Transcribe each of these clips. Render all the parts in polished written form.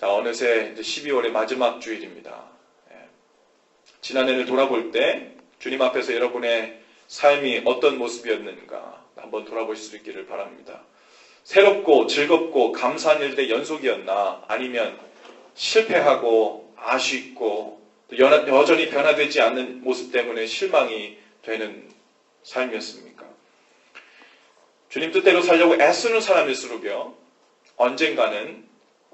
자, 어느새 이제 12월의 마지막 주일입니다. 지난해를 돌아볼 때 주님 앞에서 여러분의 삶이 어떤 모습이었는가 한번 돌아보실 수 있기를 바랍니다. 새롭고 즐겁고 감사한 일들의 연속이었나, 아니면 실패하고 아쉽고 여전히 변화되지 않는 모습 때문에 실망이 되는 삶이었습니까? 주님 뜻대로 살려고 애쓰는 사람일수록요,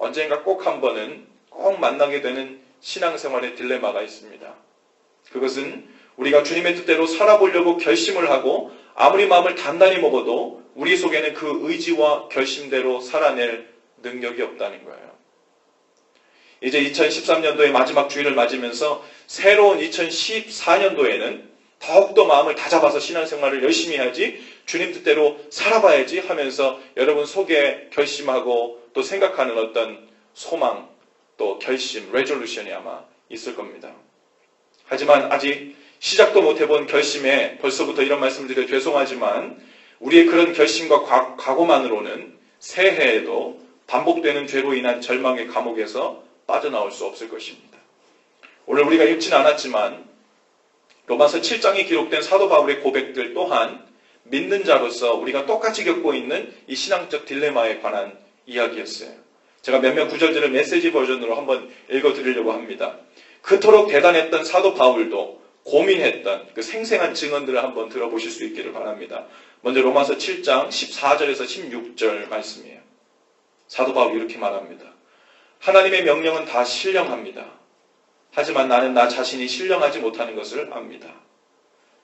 언젠가 꼭 한 번은 꼭 만나게 되는 신앙생활의 딜레마가 있습니다. 그것은 우리가 주님의 뜻대로 살아보려고 결심을 하고 아무리 마음을 단단히 먹어도 우리 속에는 그 의지와 결심대로 살아낼 능력이 없다는 거예요. 이제 2013년도의 마지막 주일을 맞으면서 새로운 2014년도에는 더욱더 마음을 다잡아서 신앙생활을 열심히 해야지, 주님 뜻대로 살아봐야지 하면서 여러분 속에 결심하고 또 생각하는 어떤 소망, 또 결심, 레졸루션이 아마 있을 겁니다. 하지만 아직 시작도 못 해본 결심에 벌써부터 이런 말씀을 드려 죄송하지만, 우리의 그런 결심과 각오만으로는 새해에도 반복되는 죄로 인한 절망의 감옥에서 빠져나올 수 없을 것입니다. 오늘 우리가 읽지는 않았지만 로마서 7장에 기록된 사도 바울의 고백들 또한 믿는 자로서 우리가 똑같이 겪고 있는 이 신앙적 딜레마에 관한 이야기였어요. 제가 몇몇 구절들을 메시지 버전으로 한번 읽어드리려고 합니다. 그토록 대단했던 사도 바울도 고민했던 그 생생한 증언들을 한번 들어보실 수 있기를 바랍니다. 먼저 로마서 7장 14절에서 16절 말씀이에요. 사도 바울이 이렇게 말합니다. 하나님의 명령은 다 신령합니다. 하지만 나는 나 자신이 신령하지 못하는 것을 압니다.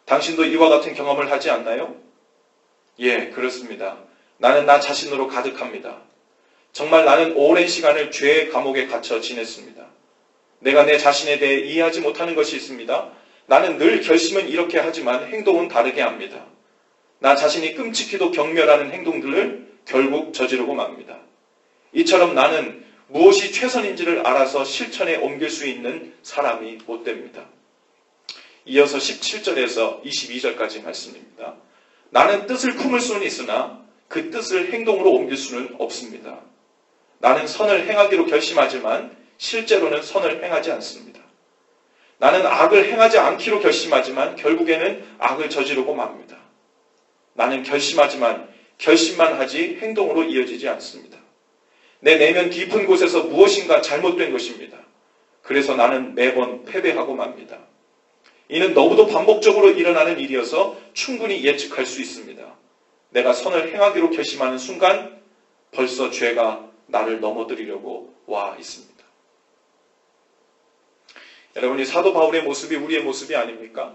당신도 이와 같은 경험을 하지 않나요? 예, 그렇습니다. 나는 나 자신으로 가득합니다. 정말 나는 오랜 시간을 죄의 감옥에 갇혀 지냈습니다. 내가 내 자신에 대해 이해하지 못하는 것이 있습니다. 나는 늘 결심은 이렇게 하지만 행동은 다르게 합니다. 나 자신이 끔찍히도 경멸하는 행동들을 결국 저지르고 맙니다. 이처럼 나는 무엇이 최선인지를 알아서 실천에 옮길 수 있는 사람이 못 됩니다. 이어서 17절에서 22절까지 말씀입니다. 나는 뜻을 품을 수는 있으나 그 뜻을 행동으로 옮길 수는 없습니다. 나는 선을 행하기로 결심하지만 실제로는 선을 행하지 않습니다. 나는 악을 행하지 않기로 결심하지만 결국에는 악을 저지르고 맙니다. 나는 결심하지만 결심만 하지 행동으로 이어지지 않습니다. 내 내면 깊은 곳에서 무엇인가 잘못된 것입니다. 그래서 나는 매번 패배하고 맙니다. 이는 너무도 반복적으로 일어나는 일이어서 충분히 예측할 수 있습니다. 내가 선을 행하기로 결심하는 순간 벌써 죄가 나를 넘어뜨리려고 와 있습니다. 여러분, 이 사도 바울의 모습이 우리의 모습이 아닙니까?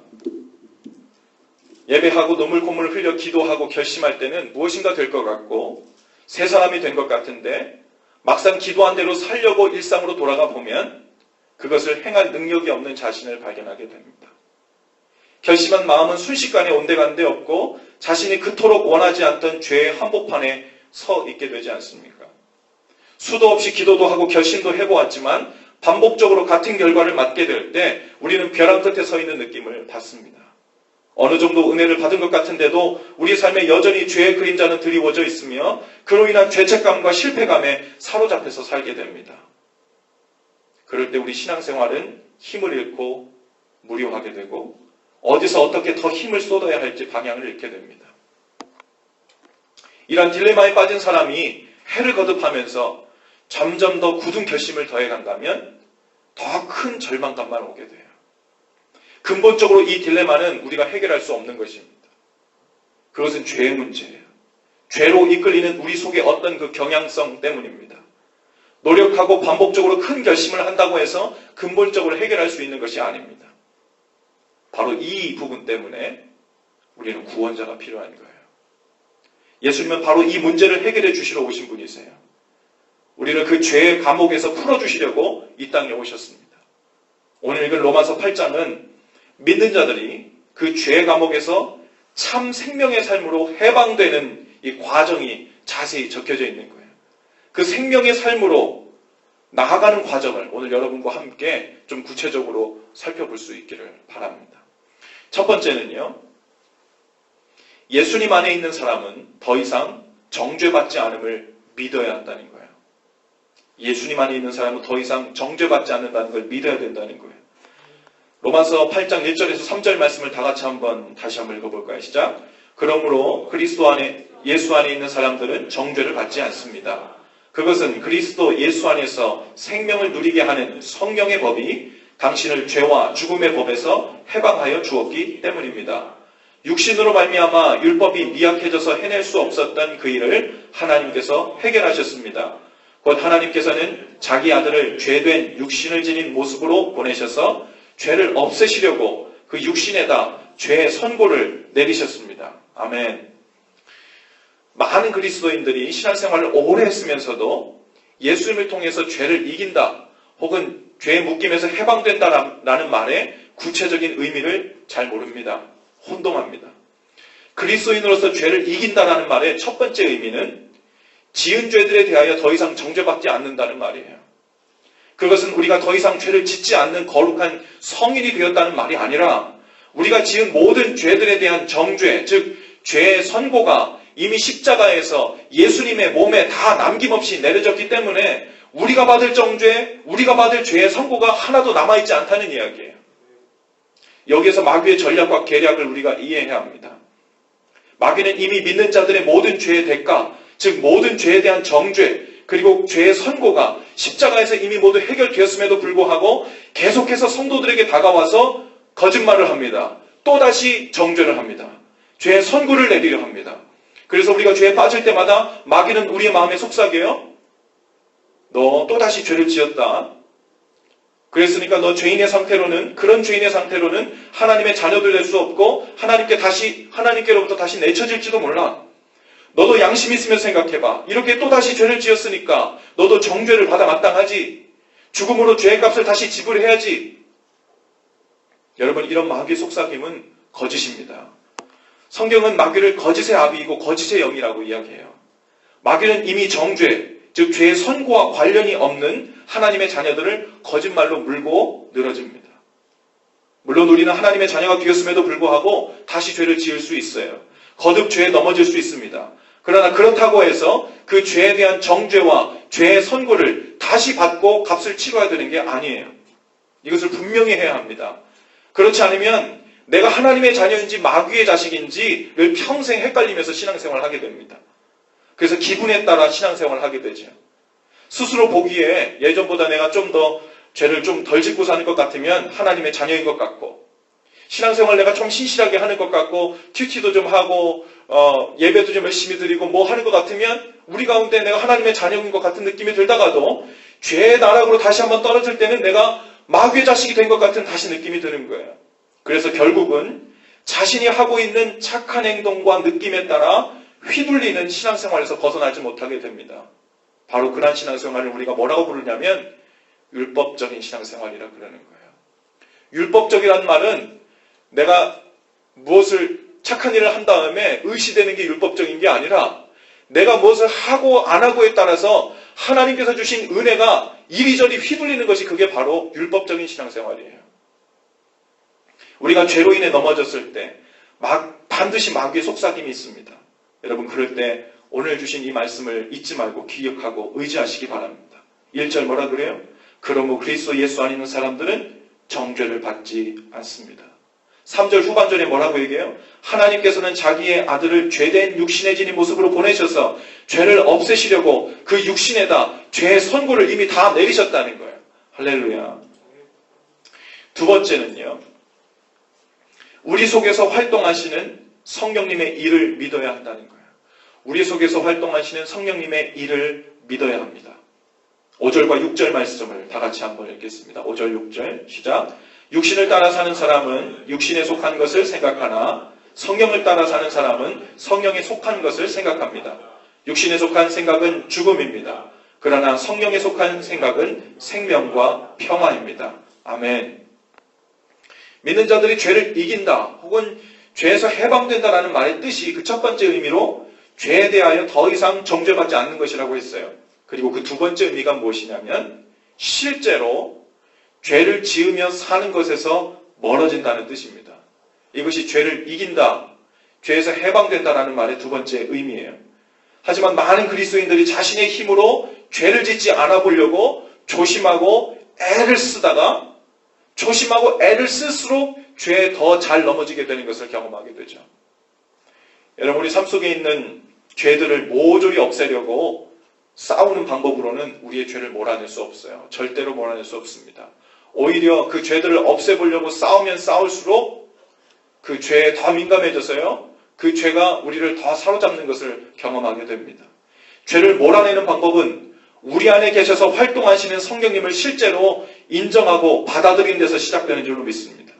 예배하고 눈물 콧물을 흘려 기도하고 결심할 때는 무엇인가 될 것 같고 새 사람이 된 것 같은데, 막상 기도한 대로 살려고 일상으로 돌아가 보면 그것을 행할 능력이 없는 자신을 발견하게 됩니다. 결심한 마음은 순식간에 온데간데 없고 자신이 그토록 원하지 않던 죄의 한복판에 서 있게 되지 않습니까? 수도 없이 기도도 하고 결심도 해보았지만 반복적으로 같은 결과를 맞게 될 때 우리는 벼랑 끝에 서 있는 느낌을 받습니다. 어느 정도 은혜를 받은 것 같은데도 우리 삶에 여전히 죄의 그림자는 드리워져 있으며 그로 인한 죄책감과 실패감에 사로잡혀서 살게 됩니다. 그럴 때 우리 신앙생활은 힘을 잃고 무료하게 되고 어디서 어떻게 더 힘을 쏟아야 할지 방향을 잃게 됩니다. 이런 딜레마에 빠진 사람이 해를 거듭하면서 점점 더 굳은 결심을 더해간다면 더 큰 절망감만 오게 돼요. 근본적으로 이 딜레마는 우리가 해결할 수 없는 것입니다. 그것은 죄의 문제예요. 죄로 이끌리는 우리 속의 어떤 그 경향성 때문입니다. 노력하고 반복적으로 큰 결심을 한다고 해서 근본적으로 해결할 수 있는 것이 아닙니다. 바로 이 부분 때문에 우리는 구원자가 필요한 거예요. 예수님은 바로 이 문제를 해결해 주시러 오신 분이세요. 우리를 그 죄의 감옥에서 풀어주시려고 이 땅에 오셨습니다. 오늘 읽은 로마서 8장은 믿는 자들이 그 죄의 감옥에서 참 생명의 삶으로 해방되는 이 과정이 자세히 적혀져 있는 거예요. 그 생명의 삶으로 나아가는 과정을 오늘 여러분과 함께 좀 구체적으로 살펴볼 수 있기를 바랍니다. 첫 번째는요, 예수님 안에 있는 사람은 더 이상 정죄받지 않음을 믿어야 한다는 거예요. 예수님 안에 있는 사람은 더 이상 정죄받지 않는다는 걸 믿어야 된다는 거예요. 로마서 8장 1절에서 3절 말씀을 다 같이 다시 한번 읽어볼까요? 시작. 그러므로 그리스도 안에 예수 안에 있는 사람들은 정죄를 받지 않습니다. 그것은 그리스도 예수 안에서 생명을 누리게 하는 성령의 법이 당신을 죄와 죽음의 법에서 해방하여 주었기 때문입니다. 육신으로 말미암아 율법이 미약해져서 해낼 수 없었던 그 일을 하나님께서 해결하셨습니다. 곧 하나님께서는 자기 아들을 죄된 육신을 지닌 모습으로 보내셔서 죄를 없애시려고 그 육신에다 죄의 선고를 내리셨습니다. 아멘. 많은 그리스도인들이 신앙생활을 오래 했으면서도 예수님을 통해서 죄를 이긴다 혹은 죄의 묶임에서 해방된다라는 말의 구체적인 의미를 잘 모릅니다. 혼동합니다. 그리스도인으로서 죄를 이긴다라는 말의 첫 번째 의미는 지은 죄들에 대하여 더 이상 정죄받지 않는다는 말이에요. 그것은 우리가 더 이상 죄를 짓지 않는 거룩한 성인이 되었다는 말이 아니라 우리가 지은 모든 죄들에 대한 정죄, 즉 죄의 선고가 이미 십자가에서 예수님의 몸에 다 남김없이 내려졌기 때문에 우리가 받을 정죄, 우리가 받을 죄의 선고가 하나도 남아있지 않다는 이야기예요. 여기에서 마귀의 전략과 계략을 우리가 이해해야 합니다. 마귀는 이미 믿는 자들의 모든 죄의 대가, 즉 모든 죄에 대한 정죄, 그리고 죄의 선고가 십자가에서 이미 모두 해결되었음에도 불구하고 계속해서 성도들에게 다가와서 거짓말을 합니다. 또다시 정죄를 합니다. 죄의 선고를 내리려 합니다. 그래서 우리가 죄에 빠질 때마다 마귀는 우리의 마음에 속삭여요. 너 또다시 죄를 지었다. 그랬으니까 너 그런 죄인의 상태로는 하나님의 자녀들 될 수 없고 하나님께로부터 다시 내쳐질지도 몰라. 너도 양심 있으면 생각해봐. 이렇게 또다시 죄를 지었으니까 너도 정죄를 받아 마땅하지. 죽음으로 죄의 값을 다시 지불해야지. 여러분, 이런 마귀의 속삭임은 거짓입니다. 성경은 마귀를 거짓의 아비이고 거짓의 영이라고 이야기해요. 마귀는 이미 정죄, 즉 죄의 선고와 관련이 없는 하나님의 자녀들을 거짓말로 물고 늘어집니다. 물론 우리는 하나님의 자녀가 되었음에도 불구하고 다시 죄를 지을 수 있어요. 거듭 죄에 넘어질 수 있습니다. 그러나 그렇다고 해서 그 죄에 대한 정죄와 죄의 선고를 다시 받고 값을 치러야 되는 게 아니에요. 이것을 분명히 해야 합니다. 그렇지 않으면 내가 하나님의 자녀인지 마귀의 자식인지를 평생 헷갈리면서 신앙생활을 하게 됩니다. 그래서 기분에 따라 신앙생활을 하게 되죠. 스스로 보기에 예전보다 내가 좀 더 죄를 좀 덜 짓고 사는 것 같으면 하나님의 자녀인 것 같고, 신앙생활 내가 좀 신실하게 하는 것 같고, 큐티도 좀 하고 예배도 좀 열심히 드리고 뭐 하는 것 같으면 우리 가운데 내가 하나님의 자녀인 것 같은 느낌이 들다가도 죄의 나락으로 다시 한번 떨어질 때는 내가 마귀의 자식이 된 것 같은 다시 느낌이 드는 거예요. 그래서 결국은 자신이 하고 있는 착한 행동과 느낌에 따라 휘둘리는 신앙생활에서 벗어나지 못하게 됩니다. 바로 그런 신앙생활을 우리가 뭐라고 부르냐면 율법적인 신앙생활이라 그러는 거예요. 율법적이라는 말은 내가 무엇을 착한 일을 한 다음에 의시되는 게 율법적인 게 아니라 내가 무엇을 하고 안 하고에 따라서 하나님께서 주신 은혜가 이리저리 휘둘리는 것이 그게 바로 율법적인 신앙생활이에요. 우리가 죄로 인해 넘어졌을 때 반드시 마귀의 속삭임이 있습니다. 여러분, 그럴 때 오늘 주신 이 말씀을 잊지 말고 기억하고 의지하시기 바랍니다. 1절 뭐라 그래요? 그러므로 그리스도 예수 안에 있는 사람들은 정죄를 받지 않습니다. 3절 후반절에 뭐라고 얘기해요? 하나님께서는 자기의 아들을 죄된 육신에 지닌 모습으로 보내셔서 죄를 없애시려고 그 육신에다 죄의 선고를 이미 다 내리셨다는 거예요. 할렐루야. 두 번째는요, 우리 속에서 활동하시는 성령님의 일을 믿어야 한다는 거예요. 우리 속에서 활동하시는 성령님의 일을 믿어야 합니다. 5절과 6절 말씀을 다 같이 한번 읽겠습니다. 5절 6절 시작. 육신을 따라 사는 사람은 육신에 속한 것을 생각하나 성령을 따라 사는 사람은 성령에 속한 것을 생각합니다. 육신에 속한 생각은 죽음입니다. 그러나 성령에 속한 생각은 생명과 평화입니다. 아멘. 믿는 자들이 죄를 이긴다 혹은 죄에서 해방된다라는 말의 뜻이 그 첫 번째 의미로 죄에 대하여 더 이상 정죄받지 않는 것이라고 했어요. 그리고 그 두 번째 의미가 무엇이냐면 실제로 죄를 지으며 사는 것에서 멀어진다는 뜻입니다. 이것이 죄를 이긴다, 죄에서 해방된다라는 말의 두 번째 의미예요. 하지만 많은 그리스도인들이 자신의 힘으로 죄를 짓지 않아 보려고 조심하고 애를 쓰다가 조심하고 애를 쓸수록 죄에 더 잘 넘어지게 되는 것을 경험하게 되죠. 여러분, 우리 삶 속에 있는 죄들을 모조리 없애려고 싸우는 방법으로는 우리의 죄를 몰아낼 수 없어요. 절대로 몰아낼 수 없습니다. 오히려 그 죄들을 없애보려고 싸우면 싸울수록 그 죄에 더 민감해져서요, 그 죄가 우리를 더 사로잡는 것을 경험하게 됩니다. 죄를 몰아내는 방법은 우리 안에 계셔서 활동하시는 성령님을 실제로 인정하고 받아들이는 데서 시작되는 줄로 믿습니다.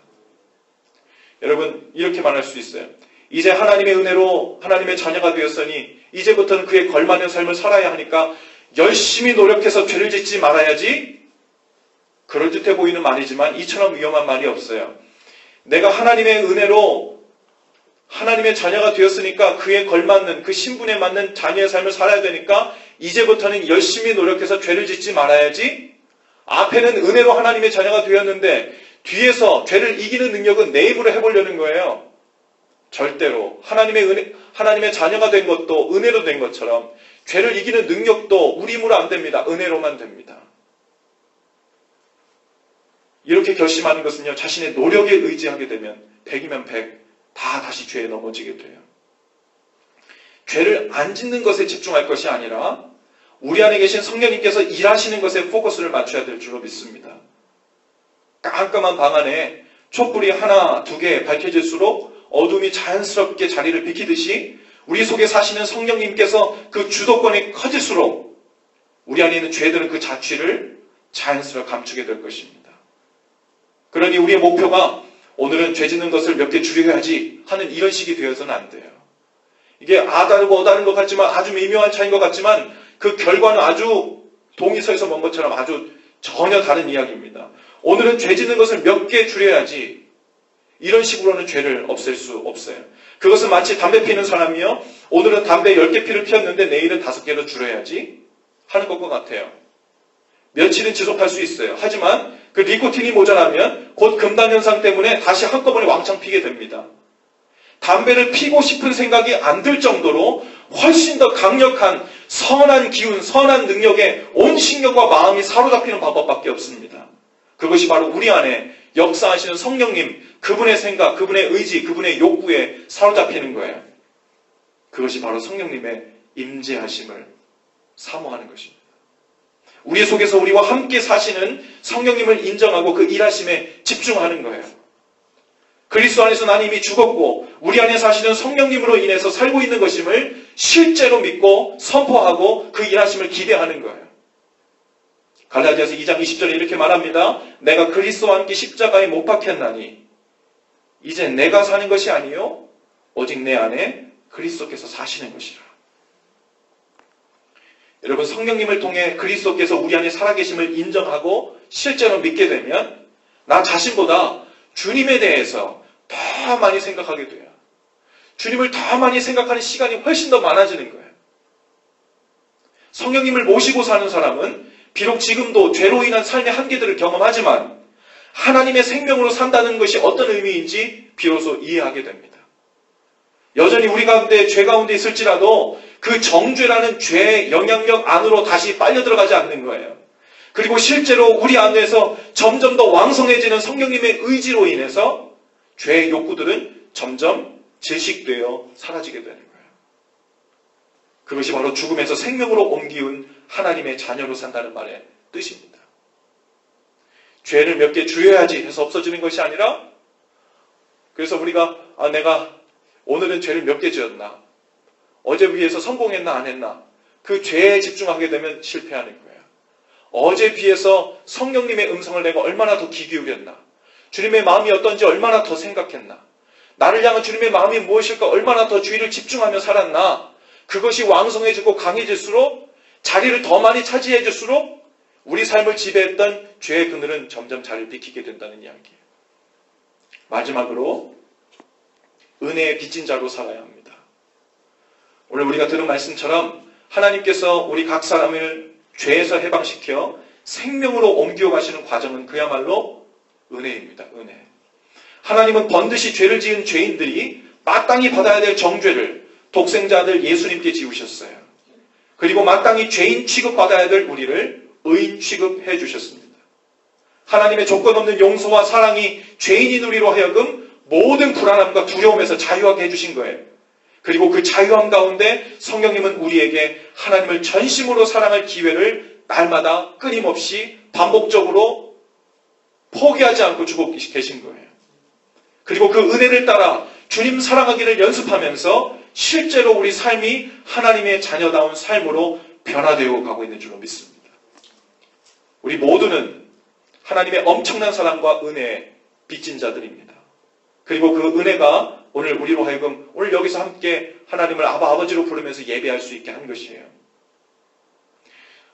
여러분, 이렇게 말할 수 있어요. 이제 하나님의 은혜로 하나님의 자녀가 되었으니 이제부터는 그에 걸맞는 삶을 살아야 하니까 열심히 노력해서 죄를 짓지 말아야지. 그럴듯해 보이는 말이지만 이처럼 위험한 말이 없어요. 내가 하나님의 은혜로 하나님의 자녀가 되었으니까 그에 걸맞는, 그 신분에 맞는 자녀의 삶을 살아야 되니까 이제부터는 열심히 노력해서 죄를 짓지 말아야지. 앞에는 은혜로 하나님의 자녀가 되었는데 뒤에서 죄를 이기는 능력은 내 힘으로 해보려는 거예요. 절대로 하나님의 자녀가 된 것도 은혜로 된 것처럼 죄를 이기는 능력도 우리 힘으로 안 됩니다. 은혜로만 됩니다. 이렇게 결심하는 것은요, 자신의 노력에 의지하게 되면 100이면 100 다 다시 죄에 넘어지게 돼요. 죄를 안 짓는 것에 집중할 것이 아니라 우리 안에 계신 성령님께서 일하시는 것에 포커스를 맞춰야 될 줄로 믿습니다. 깜깜한 방 안에 촛불이 하나, 두 개 밝혀질수록 어둠이 자연스럽게 자리를 비키듯이 우리 속에 사시는 성령님께서 그 주도권이 커질수록 우리 안에 있는 죄들은 그 자취를 자연스럽게 감추게 될 것입니다. 그러니 우리의 목표가 오늘은 죄 짓는 것을 몇 개 줄여야지 하는 이런 식이 되어서는 안 돼요. 이게 아다르고 어다른 것 같지만 아주 미묘한 차이인 것 같지만 그 결과는 아주 동의서에서 먼 것처럼 아주 전혀 다른 이야기입니다. 오늘은 죄 짓는 것을 몇 개 줄여야지 이런 식으로는 죄를 없앨 수 없어요. 그것은 마치 담배 피는 사람이요, 오늘은 담배 10개 피를 피웠는데 내일은 5개로 줄여야지 하는 것과 같아요. 며칠은 지속할 수 있어요. 하지만 그 니코틴이 모자라면 곧 금단 현상 때문에 다시 한꺼번에 왕창 피게 됩니다. 담배를 피고 싶은 생각이 안 들 정도로 훨씬 더 강력한 선한 기운, 선한 능력에 온 신경과 마음이 사로잡히는 방법밖에 없습니다. 그것이 바로 우리 안에 역사하시는 성령님, 그분의 생각, 그분의 의지, 그분의 욕구에 사로잡히는 거예요. 그것이 바로 성령님의 임재하심을 사모하는 것입니다. 우리 속에서 우리와 함께 사시는 성령님을 인정하고 그 일하심에 집중하는 거예요. 그리스도 안에서 나는 이미 죽었고 우리 안에 사시는 성령님으로 인해서 살고 있는 것임을 실제로 믿고 선포하고 그 일하심을 기대하는 거예요. 갈라디아서 2장 20절에 이렇게 말합니다. 내가 그리스도와 함께 십자가에 못 박혔나니 이제 내가 사는 것이 아니요 오직 내 안에 그리스도께서 사시는 것이라. 여러분, 성령님을 통해 그리스도께서 우리 안에 살아계심을 인정하고 실제로 믿게 되면 나 자신보다 주님에 대해서 더 많이 생각하게 돼요. 주님을 더 많이 생각하는 시간이 훨씬 더 많아지는 거예요. 성령님을 모시고 사는 사람은 비록 지금도 죄로 인한 삶의 한계들을 경험하지만 하나님의 생명으로 산다는 것이 어떤 의미인지 비로소 이해하게 됩니다. 여전히 우리 가운데 죄 가운데 있을지라도 그 정죄라는 죄의 영향력 안으로 다시 빨려 들어가지 않는 거예요. 그리고 실제로 우리 안에서 점점 더 왕성해지는 성령님의 의지로 인해서 죄의 욕구들은 점점 질식되어 사라지게 되는 거예요. 그것이 바로 죽음에서 생명으로 옮기운 하나님의 자녀로 산다는 말의 뜻입니다. 죄를 몇 개 줄여야지 해서 없어지는 것이 아니라, 그래서 우리가 내가 오늘은 죄를 몇 개 지었나, 어제 비해서 성공했나 안 했나, 그 죄에 집중하게 되면 실패하는 거예요. 어제 비해서 성령님의 음성을 내가 얼마나 더 귀 기울였나, 주님의 마음이 어떤지 얼마나 더 생각했나, 나를 향한 주님의 마음이 무엇일까 얼마나 더 주의를 집중하며 살았나, 그것이 왕성해지고 강해질수록, 자리를 더 많이 차지해질수록 우리 삶을 지배했던 죄의 그늘은 점점 자리를 비키게 된다는 이야기예요. 마지막으로 은혜의 빚진 자로 살아야 합니다. 오늘 우리가 들은 말씀처럼 하나님께서 우리 각 사람을 죄에서 해방시켜 생명으로 옮겨 가시는 과정은 그야말로 은혜입니다. 은혜. 하나님은 번듯이 죄를 지은 죄인들이 마땅히 받아야 될 정죄를 독생자 아들 예수님께 지우셨어요. 그리고 마땅히 죄인 취급받아야 될 우리를 의인 취급해 주셨습니다. 하나님의 조건 없는 용서와 사랑이 죄인인 우리로 하여금 모든 불안함과 두려움에서 자유하게 해주신 거예요. 그리고 그 자유함 가운데 성령님은 우리에게 하나님을 전심으로 사랑할 기회를 날마다 끊임없이 반복적으로 포기하지 않고 주고 계신 거예요. 그리고 그 은혜를 따라 주님 사랑하기를 연습하면서 실제로 우리 삶이 하나님의 자녀다운 삶으로 변화되어 가고 있는 줄로 믿습니다. 우리 모두는 하나님의 엄청난 사랑과 은혜에 빚진 자들입니다. 그리고 그 은혜가 오늘 우리로 하여금 오늘 여기서 함께 하나님을 아버지로 부르면서 예배할 수 있게 한 것이에요.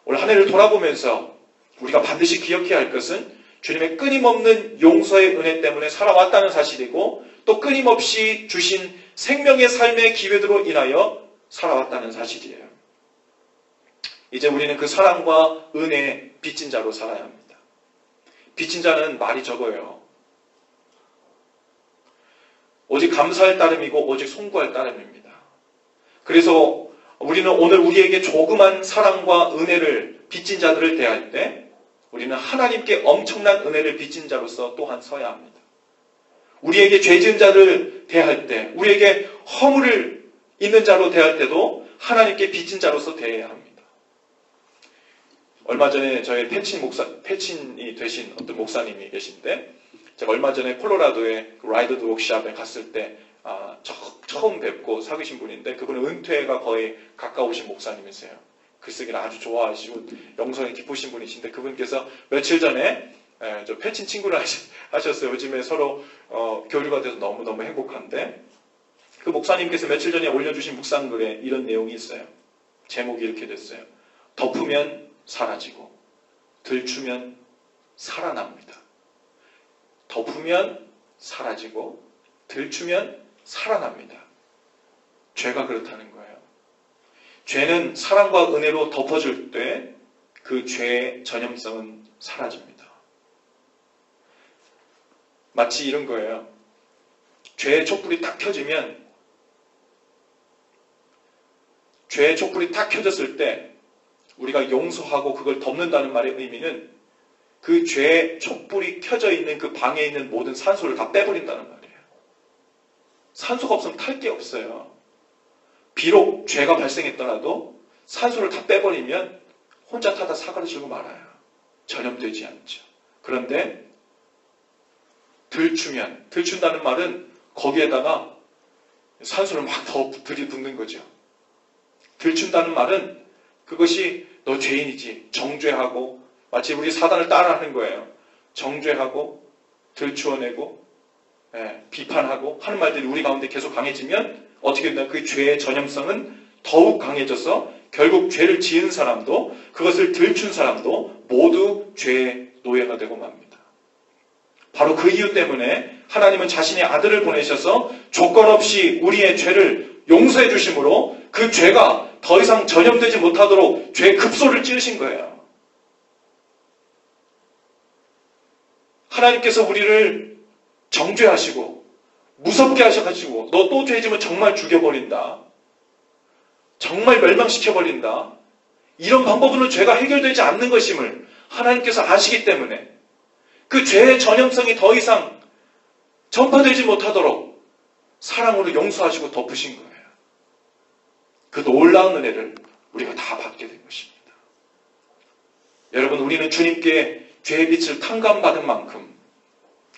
올 한 해를 돌아보면서 우리가 반드시 기억해야 할 것은 주님의 끊임없는 용서의 은혜 때문에 살아왔다는 사실이고 또 끊임없이 주신 생명의 삶의 기회들로 인하여 살아왔다는 사실이에요. 이제 우리는 그 사랑과 은혜에 빚진 자로 살아야 합니다. 빚진 자는 말이 적어요. 오직 감사할 따름이고 오직 송구할 따름입니다. 그래서 우리는 오늘 우리에게 조그만 사랑과 은혜를 빚진 자들을 대할 때 우리는 하나님께 엄청난 은혜를 빚진 자로서 또한 서야 합니다. 우리에게 죄 지은 자를 대할 때, 우리에게 허물을 있는 자로 대할 때도 하나님께 빚진 자로서 대해야 합니다. 얼마 전에 저의 패친이 되신 어떤 목사님이 계신데 제가 얼마 전에 콜로라도의 라이더 워크숍에 갔을 때 처음 뵙고 사귀신 분인데 그분은 은퇴가 거의 가까우신 목사님이세요. 글쓰기를 아주 좋아하시고 영성이 깊으신 분이신데 그분께서 며칠 전에 저 패친 친구를 하셨어요. 요즘에 서로 교류가 돼서 너무너무 행복한데 그 목사님께서 며칠 전에 올려주신 묵상글에 이런 내용이 있어요. 제목이 이렇게 됐어요. 덮으면 사라지고 들추면 살아납니다. 덮으면 사라지고 들추면 살아납니다. 죄가 그렇다는 거예요. 죄는 사랑과 은혜로 덮어줄 때 그 죄의 전염성은 사라집니다. 마치 이런 거예요. 죄의 촛불이 딱 켜지면 죄의 촛불이 딱 켜졌을 때 우리가 용서하고 그걸 덮는다는 말의 의미는 그 죄의 촛불이 켜져 있는 그 방에 있는 모든 산소를 다 빼버린다는 말이에요. 산소가 없으면 탈 게 없어요. 비록 죄가 발생했더라도 산소를 다 빼버리면 혼자 타다 사고를 치고 말아요. 전염되지 않죠. 그런데 들춘다는 말은 거기에다가 산소를 막 더 들이붓는 거죠. 들춘다는 말은 그것이 너 죄인이지 정죄하고 마치 우리 사단을 따라하는 거예요. 정죄하고 들추어내고 비판하고 하는 말들이 우리 가운데 계속 강해지면 어떻게 된다? 그 죄의 전염성은 더욱 강해져서 결국 죄를 지은 사람도 그것을 들춘 사람도 모두 죄의 노예가 되고 맙니다. 바로 그 이유 때문에 하나님은 자신의 아들을 보내셔서 조건 없이 우리의 죄를 용서해 주심으로 그 죄가 더 이상 전염되지 못하도록 죄의 급소를 찌르신 거예요. 하나님께서 우리를 정죄하시고 무섭게 하셔가지고 너 또 죄지면 정말 죽여버린다. 정말 멸망시켜버린다. 이런 방법으로는 죄가 해결되지 않는 것임을 하나님께서 아시기 때문에 그 죄의 전염성이 더 이상 전파되지 못하도록 사랑으로 용서하시고 덮으신 거예요. 그 놀라운 은혜를 우리가 다 받게 된 것입니다. 여러분, 우리는 주님께 죄의 빛을 탕감받은 만큼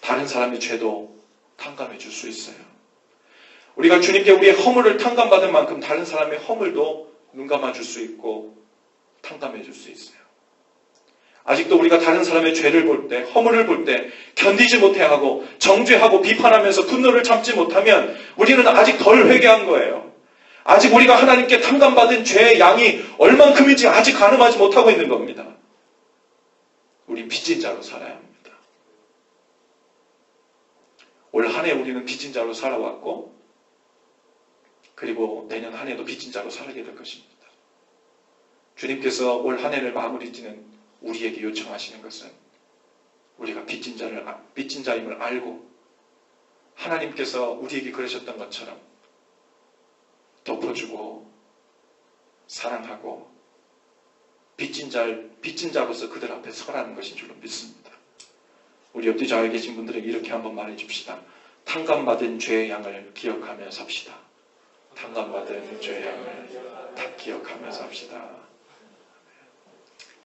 다른 사람의 죄도 탕감해 줄 수 있어요. 우리가 주님께 우리의 허물을 탕감받은 만큼 다른 사람의 허물도 눈감아 줄 수 있고 탕감해 줄 수 있어요. 아직도 우리가 다른 사람의 죄를 볼 때, 허물을 볼 때 견디지 못해하고 정죄하고 비판하면서 분노를 참지 못하면 우리는 아직 덜 회개한 거예요. 아직 우리가 하나님께 탕감받은 죄의 양이 얼만큼인지 아직 가늠하지 못하고 있는 겁니다. 우린 빚진 자로 살아야 합니다. 올 한 해 우리는 빚진 자로 살아왔고 그리고 내년 한 해도 빚진 자로 살게 될 것입니다. 주님께서 올 한 해를 마무리 짓는 우리에게 요청하시는 것은 우리가 빚진 자임을 알고 하나님께서 우리에게 그러셨던 것처럼 덮어주고 사랑하고 빚진 자로서 그들 앞에 서라는 것인 줄로 믿습니다. 우리 옆뒤 좌우에 계신 분들에게 이렇게 한번 말해 줍시다. 탕감받은 죄의 양을 기억하며 삽시다. 탕감받은 죄의 양을 다 기억하며 삽시다.